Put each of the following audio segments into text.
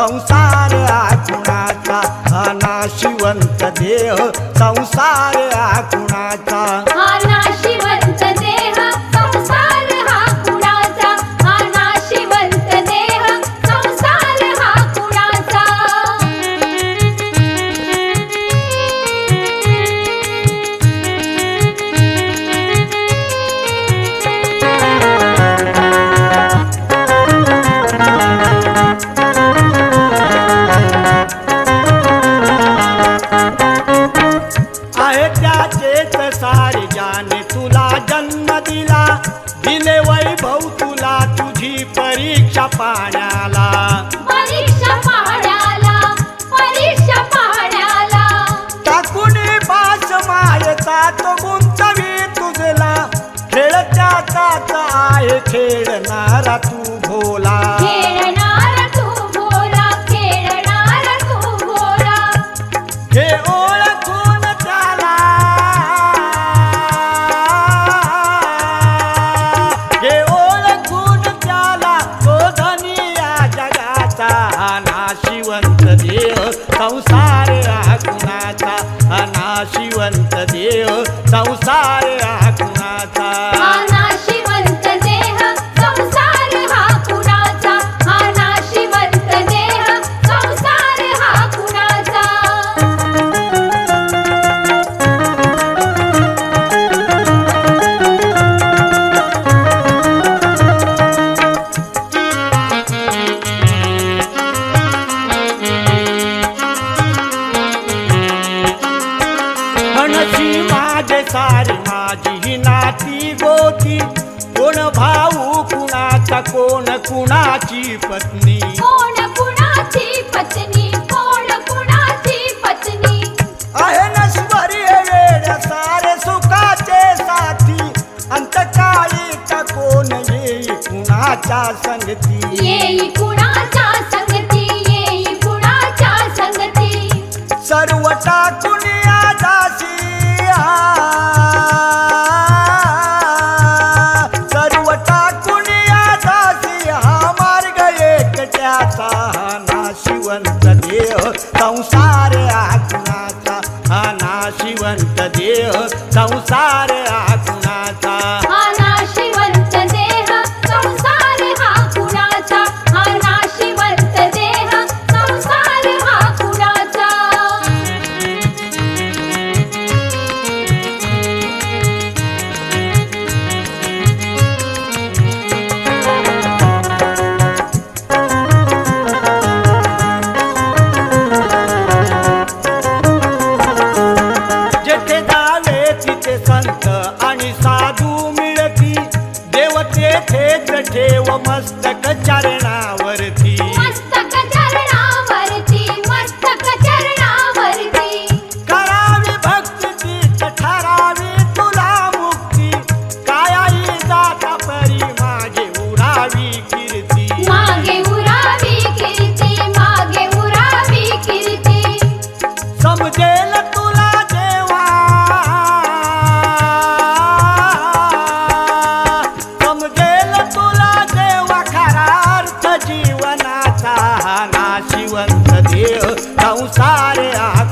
संसार कुणाचा हा नाशिवंत देह संसार कुणाचा हा नाशिवंत देह संसार हा कुणाचा हा नाशिवंत देह संसार हा कुणाचा आहे त्याचेच सारे ज्याने तुला जन्म दिला दिले वैभव तुला तुझी परीक्षा पाण्याला परीक्षा पाहण्याला टाकून पास मायचा तो गुंतवी तुझला खेळ त्याचाच आहे खेळणारा तू भोला खेळणारा तू भोला खेळणारा तू भोला हे ओळखून त्याला हे ओळखून त्याला तो धनी या जगाचा हा नाशिवंत देह संसार कुणाचा हा नाशिवंत देह संसार कुणाचा हा नाशिवंत देह संसार हा कुणाचा हा नाशिवंत देह संसार हा कुणाचा म्हणशी माझे सारी माझी ही नाती गोती कोण भाऊ कुणाचा कोण कुणाची पत्नी कोण कुणाची पत्नी कोण कुणाची पत्नी आहे नश्वरी वेळ सारे सुखाचे साथी अंतकाळी का कोण येई कुणाच्या संगती येई कुणाच्या संगती येई कुणाच्या संगती सर्व टाकून या दासी सर्व टाकून या दासी हा मार्ग एकट्याचा हा नाशिवंत देह संसार कुणाचा हा नाशिवंत देह संसार कुणाचा हा नाशिवंत देह संसार हा कुणाचा हा नाशिवंत देह संसार हा कुणाचा जेथे जावे तिथे संत आणि साधू मिळती देव तेथेच ठेव मस्तक चरणावरती मस्तक चरणावरती मस्तक चरणावरती करावी भक्ती तीच ठरावी तुला मुक्ती कायाई जाता परी मागे उरावी कीर्ती मागे उरावी कीर्ती मागे उरावी कीर्ती समजेल तुला देवा समजेल तुला देवा खरा अर्थ जीवनाचा हा नाशिवंत देह संसार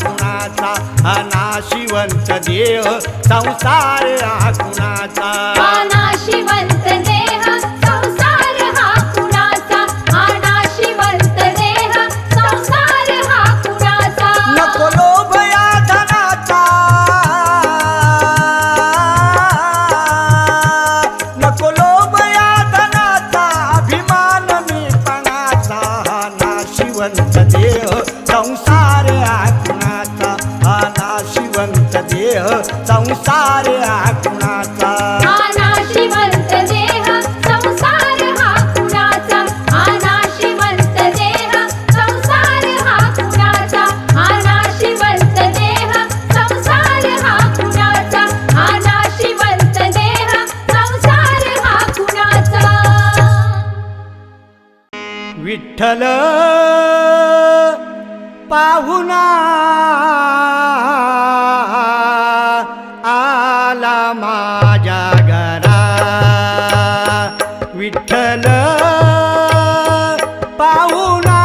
कुणाचा हा नाशिवंत देह संसार कुणाचा हा नाशिवंत देह संसार हा कुणाचा हा नाशिवंत देह संसार हा कुणाचा नको लोभ या धनाचा नको लोभ या धनाचा अभिमान मीपणाचा हा नाशिवंत देह संसार कुणाचा हा नाशिवंत देह संसार कुणाचा हा नाशिवंत देह संसार हा कुणाचा हा नाशिवंत देह संसार हा कुणाचा हा नाशिवंत देह संसार हा कुणाचा हा नाशिवंत देह संसार हा कुणाचा विठ्ठल पाहुणा आला माझ्या घरा विठ्ठल पाहुणा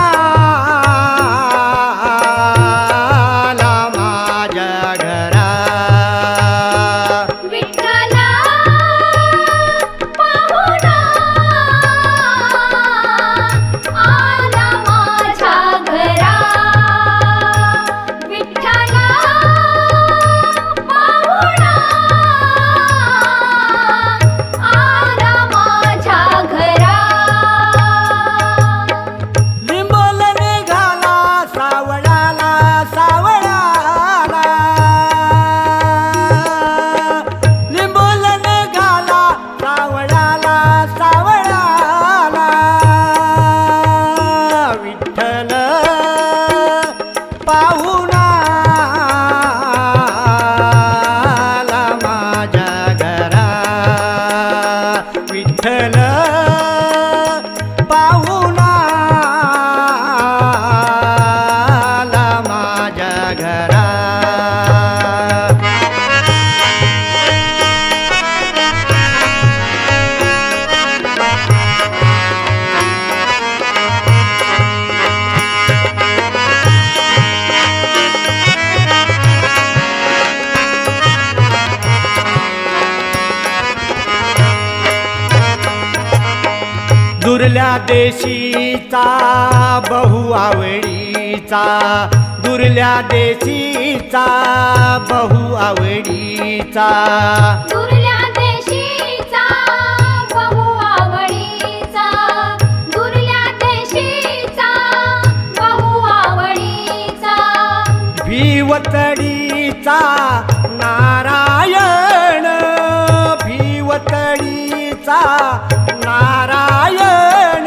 विठ्ठल पाहुणा आला माझ्या घरा. दुर्ल्या देशीचा बहु आवडीचा, दुर्ल्या देशीचा बहु आवडीचा, दुर्ल्या देशीचा बहु आवडीचा, दुर्ल्या देशीचा बहु आवडीचा, भीवतडीचा नारायण, भीवतडीचा नारायण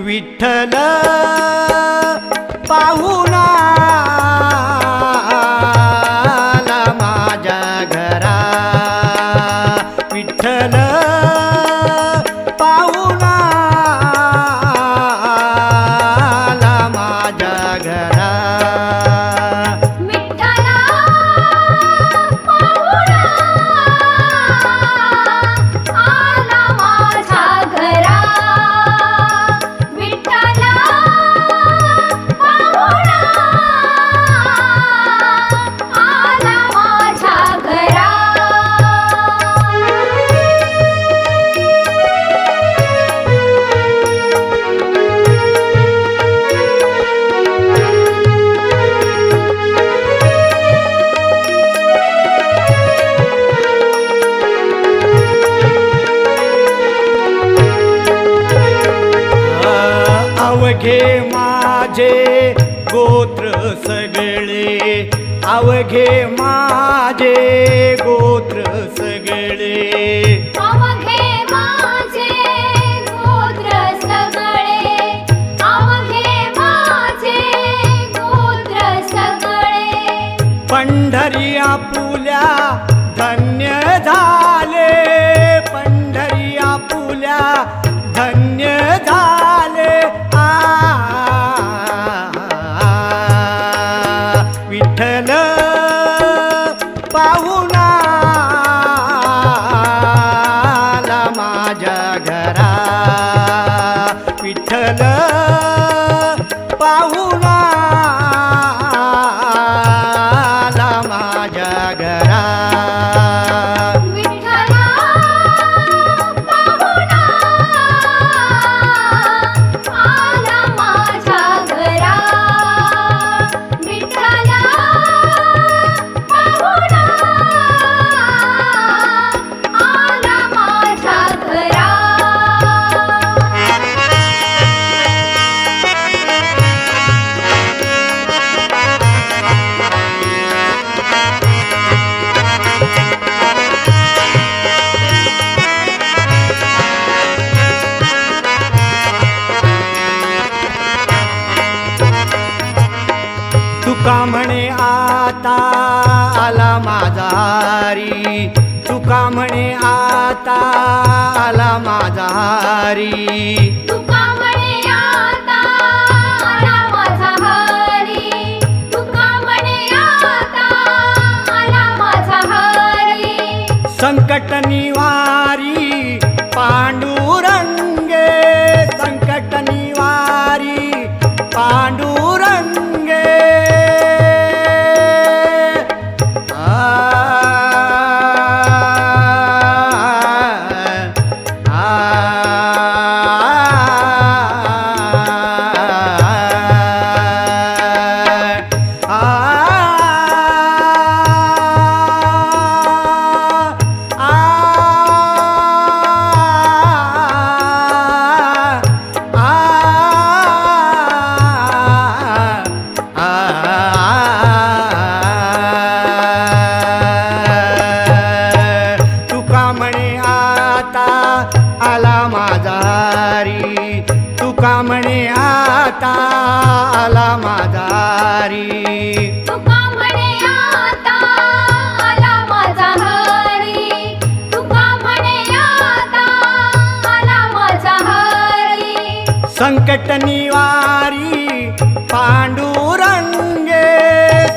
विठ्ठल पाहुणा आला माझ्या घरा. विठ्ठल पाहुणा आला माझ्या घरा. विठ्ठला पाहुणा आला माझ्या घरा. विठ्ठला पाहुणा आला माझ्या घरा. अवघे माझे गोत्र सगळे, अवघे माझे गोत्र सगळे, अवघे माझे गोत्र सगळे, अवघे माझे गोत्र सगळे, पंढरी आपुल्या धन्य झाले, पंढरी आपुल्या धन्य झाले. विठ्ठल पाहुणा आला माझ्या घरा. विठ्ठल पाहुणा आला माझ्या घरा. विठ्ठला पाहुणा आला माझ्या घरा. विठ्ठला पाहुणा आला माझ्या घरा. तुका म्हणे आता आला माझा हरी, तुका म्हणे आता आला माझा हरी. तुका म्हणे आता आला माझा हरी, तुका म्हणे आता आला माझा हरी. संकट निवारी पांडुरंगे, संकट निवारी पांडुरंगे. आ संकट निवारी पांडुरंगे,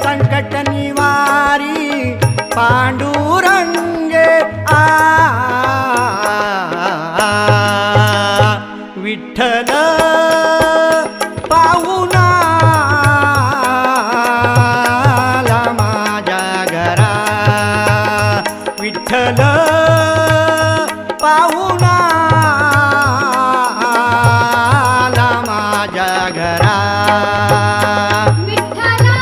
संकट निवारी पांडुरंगे विठ्ठल पाहुणा आला माझ्या घरा, विठ्ठल पाहुणा आला माझ्या घरा, विठ्ठला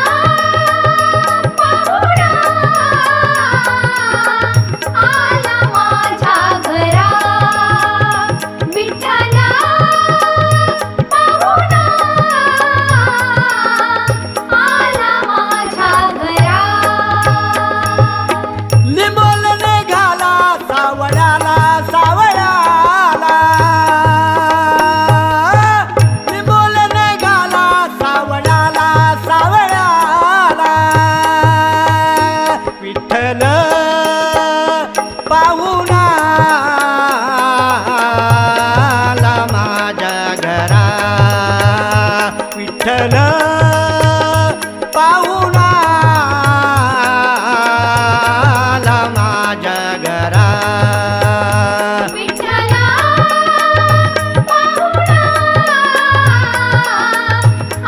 पाहुणा आला माझ्या घरा, विठ्ठला पाहुणा आला माझ्या घरा. लिंबोलने घाला सावळ्याला, सावळ्याला लिंबोलने घाला सावळ्याला, सावळ्याला विठ्ठल पाहुणा आला माझ्या घरा, विठ्ठल पाहुणा आला माझ्या घरा, विठ्ठला पाहुणा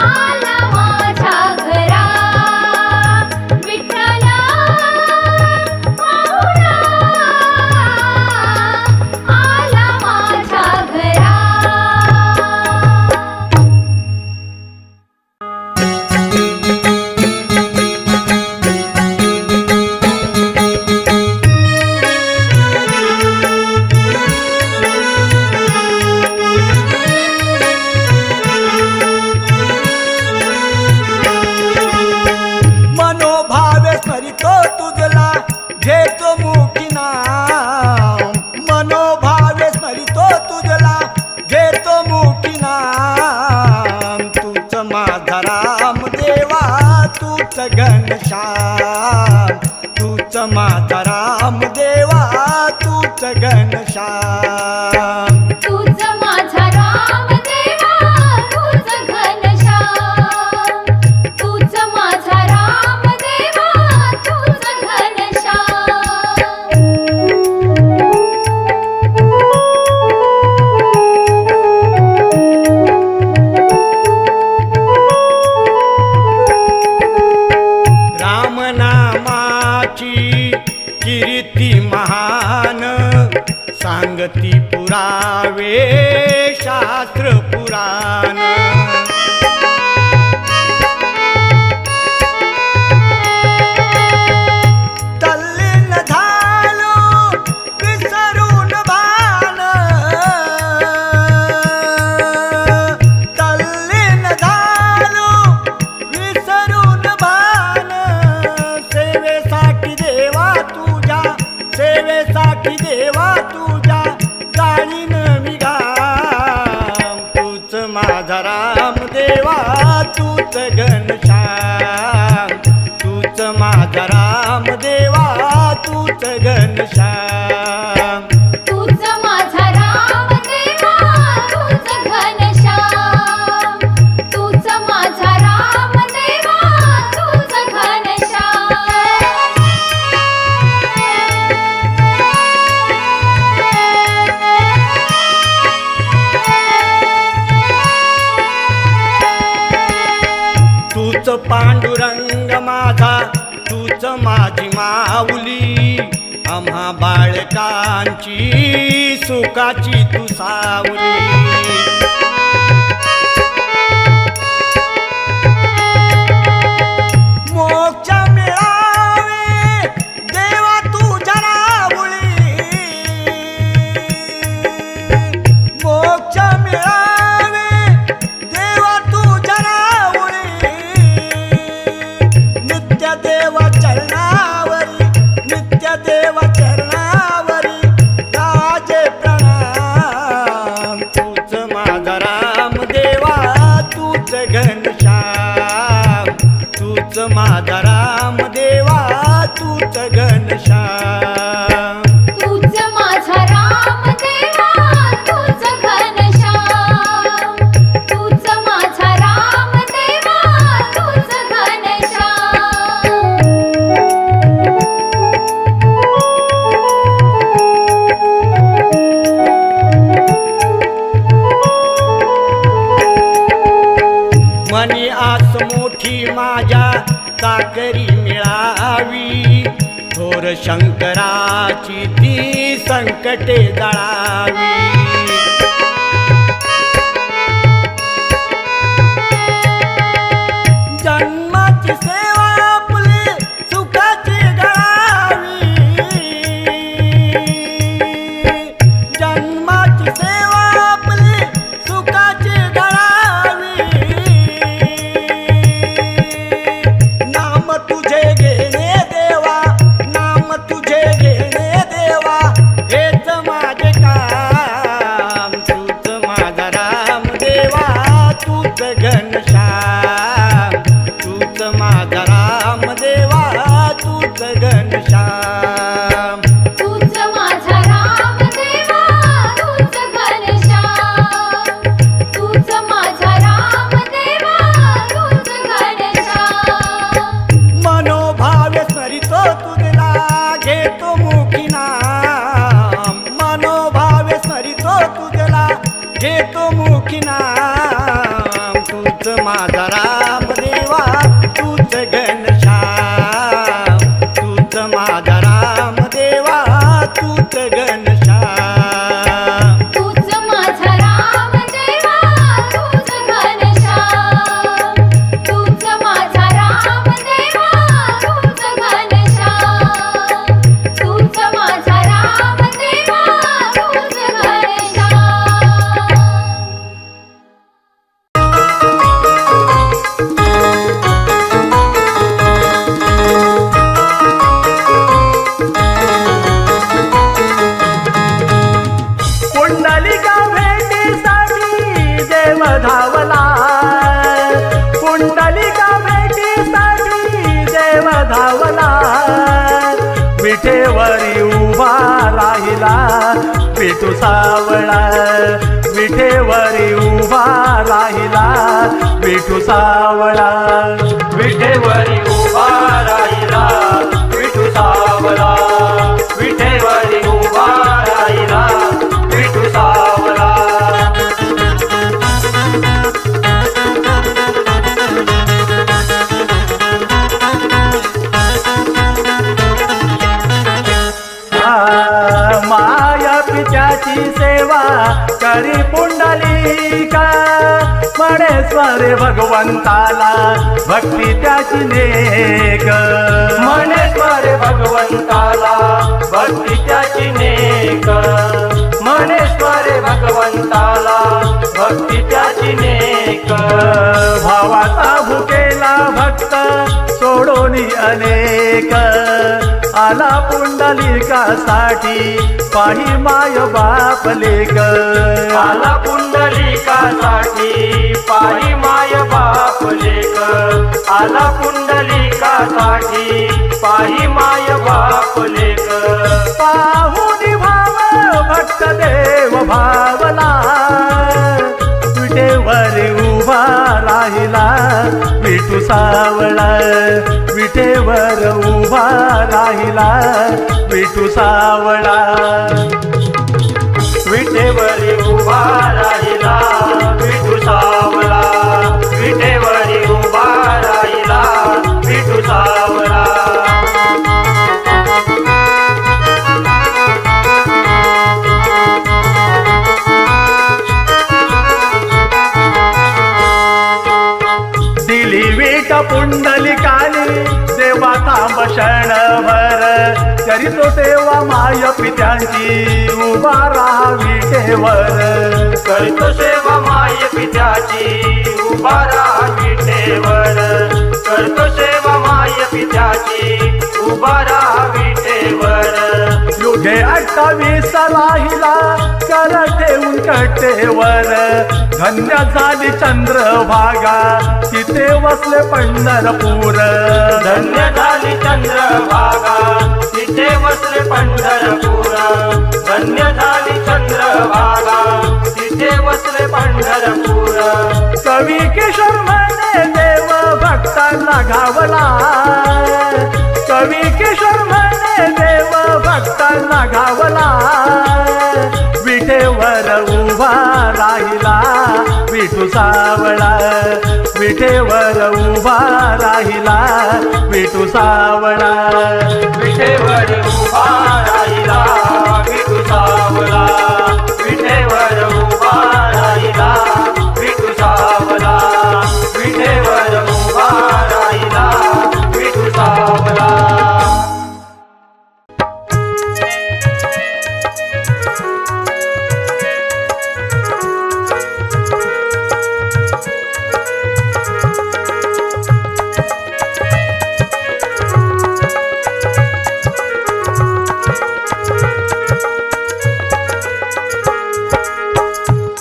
आला माझ्या घरा, विठ्ठला पाहुणा आला माझ्या घरा. मनोभावे स्मरितो तुझला घेतो मुखी नाम, मनोभावे स्मरितो तुझला घेतो मुखी नाम, तूच माझा राम देवा तूच घनश्याम, तूच माझा राम देवा तूच घनश्याम, तूच माझा राम देवा तूच घनश्याम, तूच माझा राम देवा तूच घनश्याम. रामनामाची कीर्ती महान सांगती पुरावे शास्त्र पुराण, तल्लीन झालो विसरून भान, तल्लीन झालो विसरून भान, सेवेसाठी देवा तुझ्या, सेवेसाठी देवा तुझ्या जाणीन मी घाम, तूच माझा राम देवा तूच घनश्याम, तूच माझा राम देवा तूच घनश्याम, तूच माझा राम देवा तूच घनश्याम, तूच माझा राम देवा तूच घनश्याम. तूच पांडुरंग माझा, तूच माझी माऊली, आम्हा बाळकांची सुखाची तू सावली, मोक्ष मिळावे देवा तुझ्या रावळी, मोक्ष मिळावे देवा तुझ्या रावळी, नित्य देवा चरणावरी, नित्य देवा चरणावरी राजे प्रणाम, तूच माझा राम देवा तूच घनश्याम, तूच माझा राम देवा तूच घनश्याम, तूच माझा राम देवा तूच घनश्याम, शंकराची ती संकटे जाळावी. जन्माची सेवा आपली सुखाची घडावी. जन्माची सेवा आपली सुखाची घडावी. नाम तुझे घेणे देवा, नाम तुझे घेणे देवा, हेच माझे काम. तूच माझा राम देवा, तूच घनश्याम. तूच माझा राम देवा, तूच घनश्याम. तूच माझा राम देवा, तूच घनश्याम. तूच माझा राम देवा, तूच घनश्याम. मनोभावे स्मरितो तुझला घेतो मुखी नाम. मनोभावे स्मरितो तुझला घेतो मुखी नाम. तूच माझा राम देवा, तूच घनश्याम. तूच माझा राम देवा, तूच घनश्याम. तूच माझा राम देवा, तूच घनश्याम. तूच माझा राम देवा, तूच घनश्याम. तूच माझा राम देवा, तूच पुंडलिका भेटीसाठी देव धावला. पुंडलिका भेटीसाठी देव धावला. विठेवरी उभा राहिला विठू सावळा. विठेवरी उभा राहिला विठू सावळा. विठेवरी उभा राहिला विठू सावळा. विठेवरी उभा राहिला विठू सावळा. माया पित्याची सेवा करी पुंडलिका. मणेश्वरे भगवंताला भक्ती त्याची नेक. मणेश्वरे भगवंताला भक्ती त्याची नेक. मणेश्वरे भगवंताला भक्ती त्याची नेक. भावाचा भुकेला भक्त सोडून अनेक. आला पुंडलिकासाठी पाही माय बाप लेक. आला पुंडलिकासाठी पाही माय बाप लेक. आला पुंडलिकासाठी पाही माय बाप लेक. पाहून भाव भक्त देव भावला. विठेवरी उभा राहिला विठू सावळा. विठेवर उभा राहिला विठू सावळा. विठेवरी उभा राहिला विठू सावळा. विठेवरी उभा राहिला विठू सावळा. दिली विट पुंडलिकाने देवा तांब क्षणभर. करीतो सेवा माय पित्यांची उभा राहा विठेवर. करीतो सेवा माय पित्याची उभा राहा विठेवर. करतो सेवा माय पित्याची उभा राहा विठेवर. युगे 28 राहिला कर ठेवून कटेवर. धन्य झाली चंद्रभागा तिथे वसले पंढरपूर. धन्य झाली चंद्रभागा तिथे वसले पंढरपूर. धन्य झाली चंद्रभागा तिथे वसले पंढरपूर. कवी किशोर म्हणे देव भक्तांना घावला. कवी किशोर म्हणे देव भक्तांना घावला. विठेवर उभा राहिला विठू सावळा विठेवर उभा राहिला विठू सावळा विठेवर उभा राहिला विठू सावळा विठेवर उभा राहिला विठू सावळा विठेवर उभा राहिला विठू सावळा.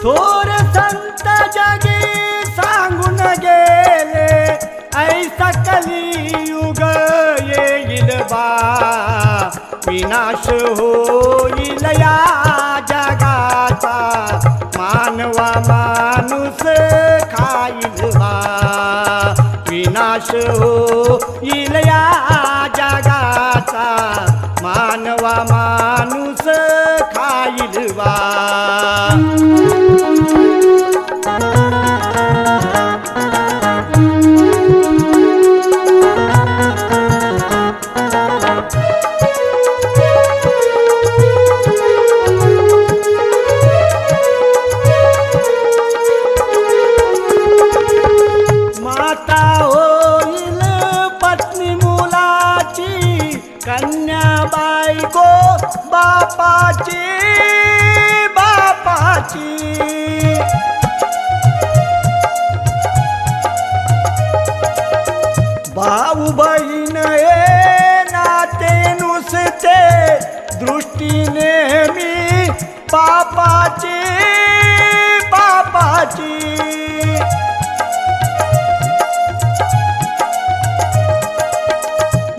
थोर संत जगी सांगून गेले ऐसा कलियुग येईल बा विनाश होईल या जगाचा मानवा माणूस खाईल बा विनाश होईल या जगाचा मानवा माणूस खाईल बा. माता होईल पत्नी मुलाची कन्या बायको बापाची भाऊ बहीण हे नाते नुसते दृष्टी नेहमी पापाची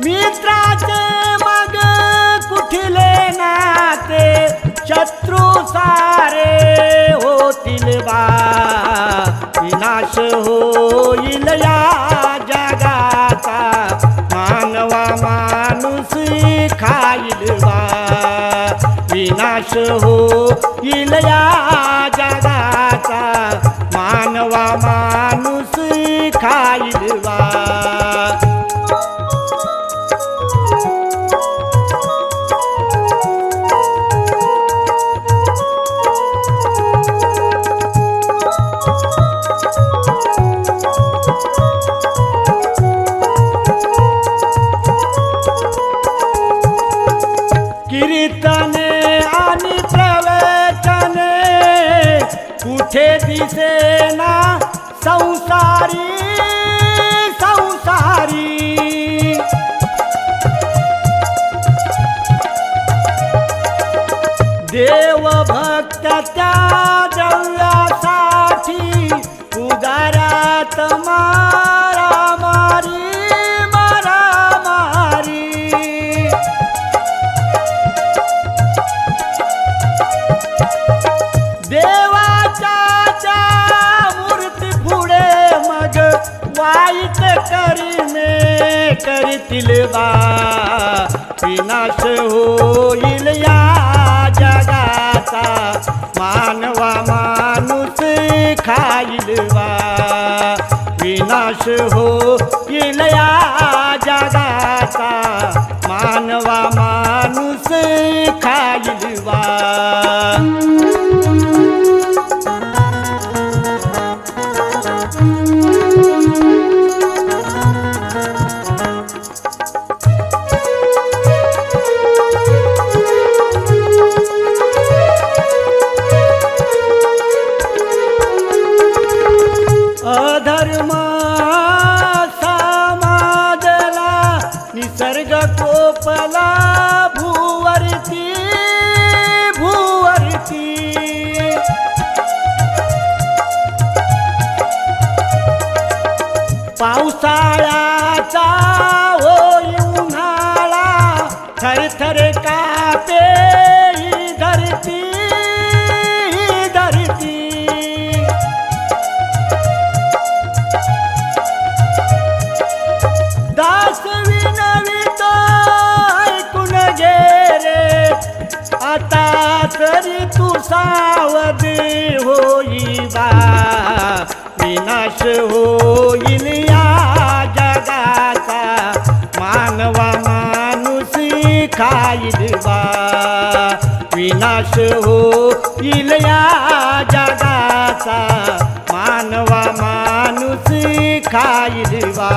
मित्राचे मग कुठले नाते शत्रू सारे होतील बा विनाश होईल या जगाचा मानवा माणूस खाईल बा विनाश होईल या जगाचा मानवा माणूस खाईल बा. कीर्तने आणि प्रवचने कुठे दिसेना संसारी देव भक्त त्या द्रव्यासाठी उगारात मारामारी देवाच्या मूर्ती पुढे मग वाईट करतील बा विनाश होईल या जगाचा मानवा माणूस खाईल बा विनाश होईल या जगाचा मानवा माणूस खाईल बा. अधर्म समाजला निसर्ग कोपला भूवरती पावसाळ्याचा होई उन्हाळा थरथर कापे ही धरती दास विनवितो ऐकून घे रे आता तरी तू सावध होई बा विनाश होईल या जगाचा मानवा माणूसी खाईल बा विनाश होईल या जगाचा मानवा माणूसी खाईल बा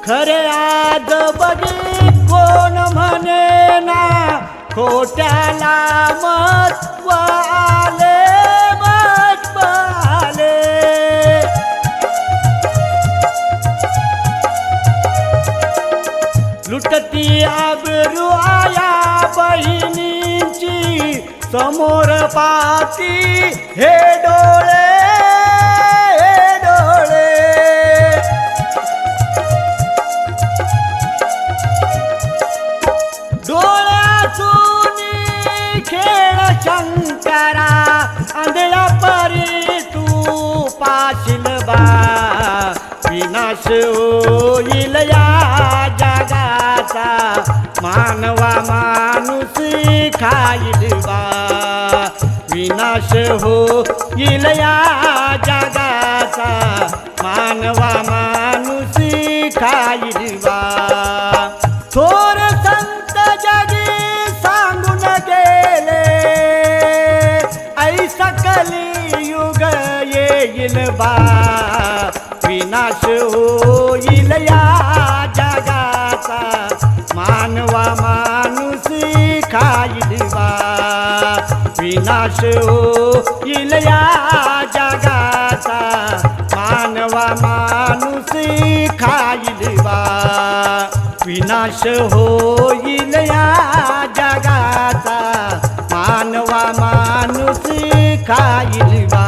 खरे आज बघी कोण म्हणे ना खोट्याला महत्व आले महत्व आले लुटती आबरू आया बहिणींची समोर पाती हे डोळे खेळ शंकरा आंधळा परी तू पाशील बा विनाश होईल या जगाचा मानवा माणूसी खाईल बा विनाश होईल या जगाचा मानवा माणूसी खाईल बा थोर संत जगी सांगून गेले ऐसा कलियुग येईल बा विनाश होईल या जगाचा मानवा माणूसी खाईल बा विनाश होईल या जगाचा मानवा माणूसी खाईल बा विनाश होईल या जगाचा मानवा माणूसी खाईल बा